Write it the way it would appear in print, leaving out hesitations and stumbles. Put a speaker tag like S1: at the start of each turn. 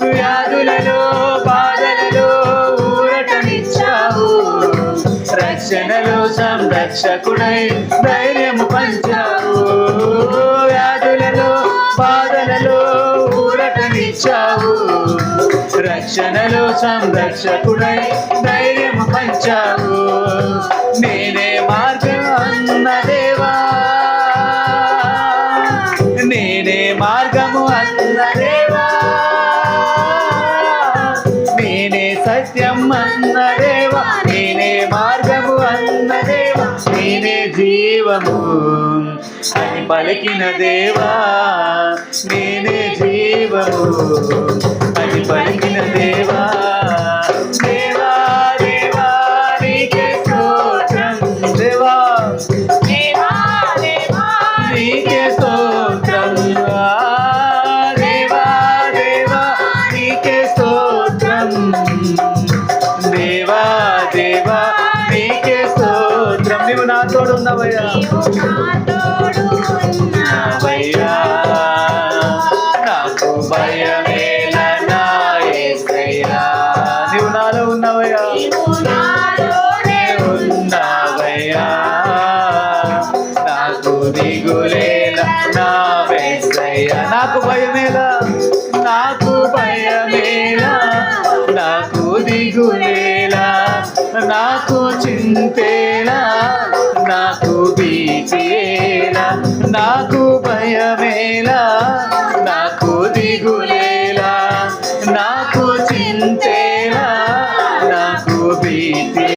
S1: వ్యాధులలో బాధలలో ఊరటనిచ్చావు, రక్షణలో సంరక్షకుడై ధైర్యము పంచావు. వ్యాధులలో బాధలలో ఊరటనిచ్చావు, రక్షణలో సంరక్షకుడై ధైర్యము పంచావు. నేనే మార్గం అన్న దేవా, నేనే మార్గము అన్న దేవా, నేనే సత్యం అన్న దేవా, నేనే మార్గము అన్న దేవా, నేనే జీవము అని పలికిన దేవా, నేనే జీవము అని పలికిన దేవా. దేవా దేవా నీకే స్తోత్రం, దేవా దేవా దేవా నీకే స్తోత్రం, దేవా దేవా నీకే స్తోత్రం, దేవా దేవా నీకే స్తోత్రం. నీవు నా తోడు ఉన్నావయ్యా, నాకు భయమేలా యేసయ్యా. నీవు నాలో ఉన్నవయ్యా, ఉన్నావయ్యా, నాకు దిగులేలా నా యేసయ్యా. నాకు భయమేలా, నాకు భయమేలా, నాకు దిగులేలా, నాకు చింతేలా, నాకు భీతియేలా, నాకు భయమే